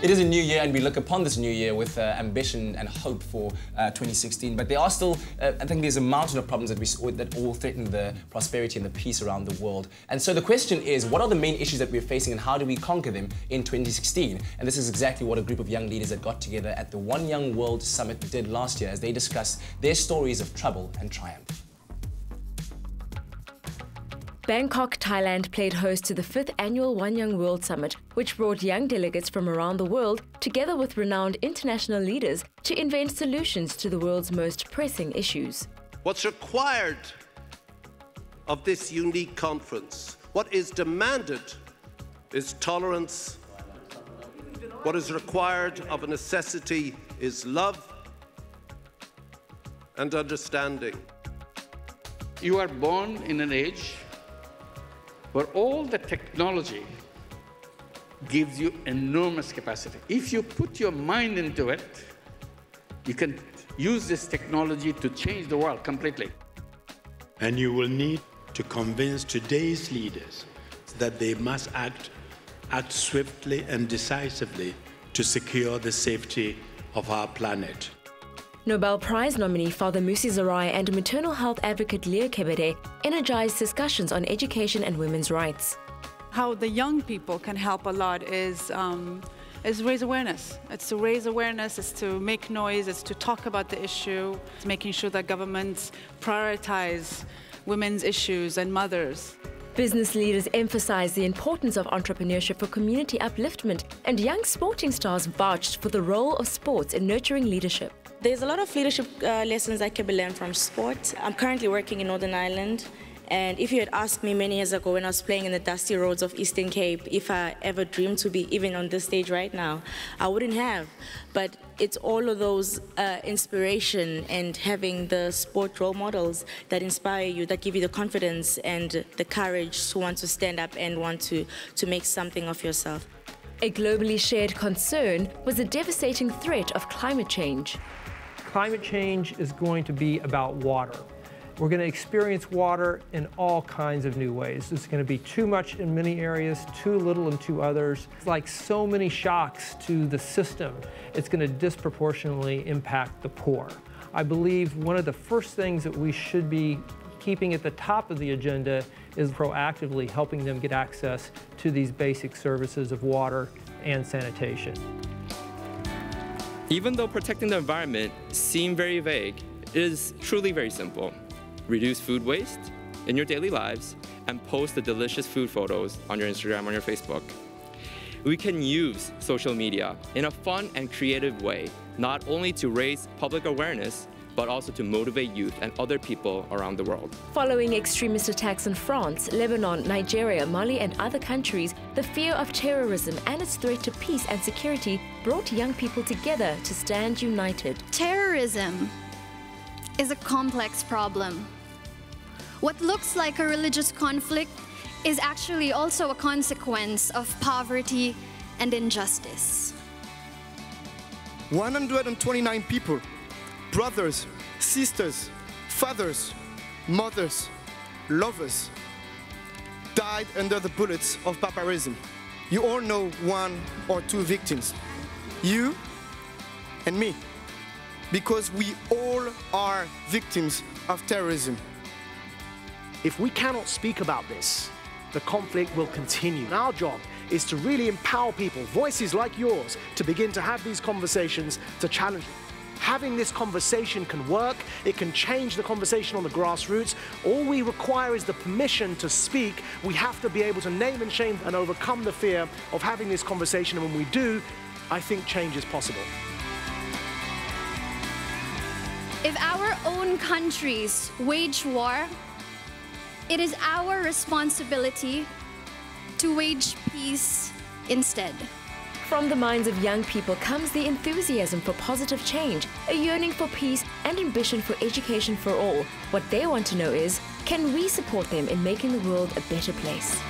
It is a new year, and we look upon this new year with ambition and hope for 2016. But there are still, I think there's a mountain of problems that all threaten the prosperity and the peace around the world. And so the question is, what are the main issues that we're facing and how do we conquer them in 2016? And this is exactly what a group of young leaders that got together at the One Young World Summit did last year as they discussed their stories of trouble and triumph. Bangkok, Thailand played host to the 5th annual One Young World Summit, which brought young delegates from around the world together with renowned international leaders to invent solutions to the world's most pressing issues. What's required of this unique conference, what is demanded, is tolerance. What is required of a necessity is love and understanding. You are born in an age where all the technology gives you enormous capacity. If you put your mind into it, you can use this technology to change the world completely. And you will need to convince today's leaders that they must act swiftly and decisively to secure the safety of our planet. Nobel Prize nominee Father Musi Zarai and maternal health advocate Leah Kebede energized discussions on education and women's rights. How the young people can help a lot is raise awareness. It's to raise awareness, it's to make noise, it's to talk about the issue, it's making sure that governments prioritize women's issues and mothers. Business leaders emphasized the importance of entrepreneurship for community upliftment, and young sporting stars vouched for the role of sports in nurturing leadership. There's a lot of leadership lessons that can be learned from sport. I'm currently working in Northern Ireland, and if you had asked me many years ago when I was playing in the dusty roads of Eastern Cape if I ever dreamed to be even on this stage right now, I wouldn't have. But it's all of those inspiration and having the sport role models that inspire you, that give you the confidence and the courage to want to stand up and want to make something of yourself. A globally shared concern was the devastating threat of climate change. Climate change is going to be about water. We're going to experience water in all kinds of new ways. It's going to be too much in many areas, too little in two others. It's like so many shocks to the system, it's going to disproportionately impact the poor. I believe one of the first things that we should be keeping at the top of the agenda is proactively helping them get access to these basic services of water and sanitation. Even though protecting the environment seems very vague, it is truly very simple. Reduce food waste in your daily lives and post the delicious food photos on your Instagram, on your Facebook. We can use social media in a fun and creative way, not only to raise public awareness, but also to motivate youth and other people around the world. Following extremist attacks in France, Lebanon, Nigeria, Mali and other countries, the fear of terrorism and its threat to peace and security brought young people together to stand united. Terrorism is a complex problem. What looks like a religious conflict is actually also a consequence of poverty and injustice. 129 people, brothers, sisters, fathers, mothers, lovers, died under the bullets of barbarism. You all know one or two victims, you and me, because we all are victims of terrorism. If we cannot speak about this, the conflict will continue. Our job is to really empower people, voices like yours, to begin to have these conversations, to challenge it. Having this conversation can work, it can change the conversation on the grassroots. All we require is the permission to speak. We have to be able to name and shame and overcome the fear of having this conversation, and when we do, I think change is possible. If our own countries wage war, it is our responsibility to wage peace instead. From the minds of young people comes the enthusiasm for positive change, a yearning for peace and ambition for education for all. What they want to know is, can we support them in making the world a better place?